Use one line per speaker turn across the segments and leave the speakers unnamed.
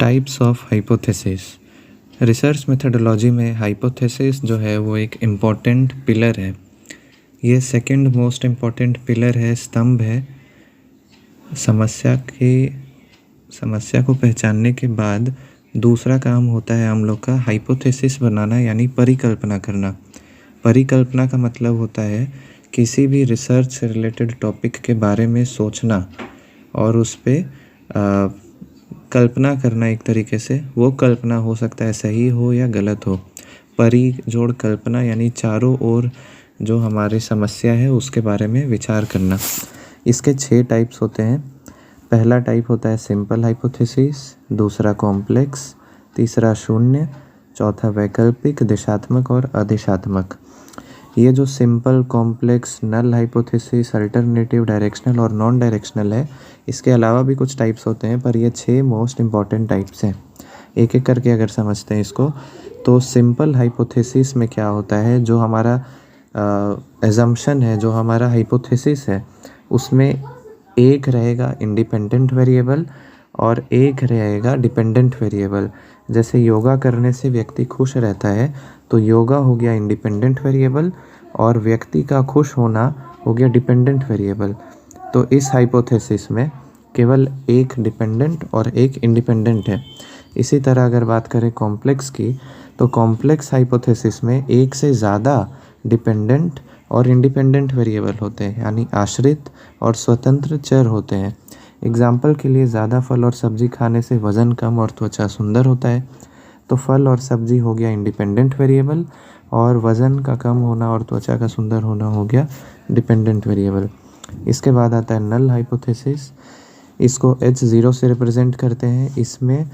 Types of hypothesis. Research methodology में hypothesis जो है वो एक इम्पॉर्टेंट पिलर है। ये सेकंड मोस्ट इम्पॉर्टेंट पिलर है, स्तंभ है। समस्या को पहचानने के बाद दूसरा काम होता है हम लोग का हाइपोथेसिस बनाना, यानी परिकल्पना करना। परिकल्पना का मतलब होता है किसी भी रिसर्च से रिलेटेड टॉपिक के बारे में सोचना और उस पर कल्पना करना। एक तरीके से वो कल्पना हो सकता है सही हो या गलत हो। परि जोड़ कल्पना यानी चारों ओर जो हमारी समस्या है उसके बारे में विचार करना। इसके 6 टाइप्स होते हैं। पहला टाइप होता है सिंपल हाइपोथेसिस, दूसरा कॉम्प्लेक्स, तीसरा शून्य, चौथा वैकल्पिक, दिशात्मक और अदिशात्मक। ये जो simple, complex, null hypothesis, alternative, directional और नॉन डायरेक्शनल है, इसके अलावा भी कुछ टाइप्स होते हैं, पर ये 6 मोस्ट इम्पॉर्टेंट टाइप्स हैं। एक एक करके अगर समझते हैं इसको, तो सिंपल हाइपोथेसिस में क्या होता है, जो हमारा एजम्पशन है, जो हमारा हाइपोथेसिस है, उसमें एक रहेगा इंडिपेंडेंट वेरिएबल और एक रहेगा डिपेंडेंट वेरिएबल। जैसे योगा करने से व्यक्ति खुश रहता है, तो योगा हो गया इंडिपेंडेंट वेरिएबल और व्यक्ति का खुश होना हो गया डिपेंडेंट वेरिएबल। तो इस हाइपोथेसिस में केवल एक डिपेंडेंट और एक इंडिपेंडेंट है। इसी तरह अगर बात करें कॉम्प्लेक्स की, तो कॉम्प्लेक्स हाइपोथेसिस में एक से ज़्यादा डिपेंडेंट और इंडिपेंडेंट वेरिएबल होते हैं, यानी आश्रित और स्वतंत्र चर होते हैं। एग्जाम्पल के लिए, ज़्यादा फल और सब्जी खाने से वज़न कम और त्वचा सुंदर होता है, तो फल और सब्जी हो गया इंडिपेंडेंट वेरिएबल और वज़न का कम होना और त्वचा का सुंदर होना हो गया डिपेंडेंट वेरिएबल। इसके बाद आता है नल हाइपोथेसिस। इसको H0 से रिप्रेजेंट करते हैं। इसमें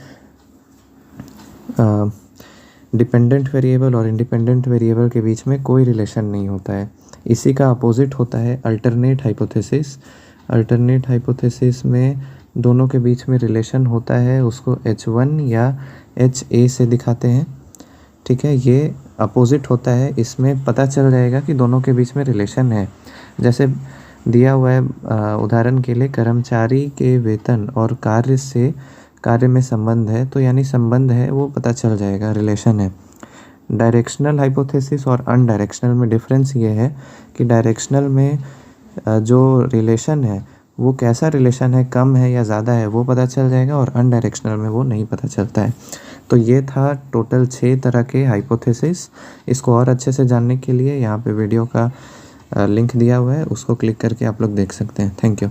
डिपेंडेंट वेरिएबल और इंडिपेंडेंट वेरिएबल के बीच में कोई रिलेशन नहीं होता है। इसी का अपोजिट होता है अल्टरनेट हाइपोथेसिस। अल्टरनेट हाइपोथेसिस में दोनों के बीच में रिलेशन होता है, उसको H1 या HA से दिखाते हैं। ठीक है, ये अपोजिट होता है। इसमें पता चल जाएगा कि दोनों के बीच में रिलेशन है। जैसे दिया हुआ है उदाहरण के लिए, कर्मचारी के वेतन और कार्य में संबंध है, तो यानी संबंध है, वो पता चल जाएगा, रिलेशन है। डायरेक्शनल हाइपोथेसिस और अनडायरेक्शनल में डिफरेंस ये है कि डायरेक्शनल में जो रिलेशन है वो कैसा रिलेशन है, कम है या ज़्यादा है, वो पता चल जाएगा, और अनडायरेक्शनल में वो नहीं पता चलता है। तो ये था टोटल 6 तरह के हाइपोथेसिस। इसको और अच्छे से जानने के लिए यहाँ पे वीडियो का लिंक दिया हुआ है, उसको क्लिक करके आप लोग देख सकते हैं। Thank you.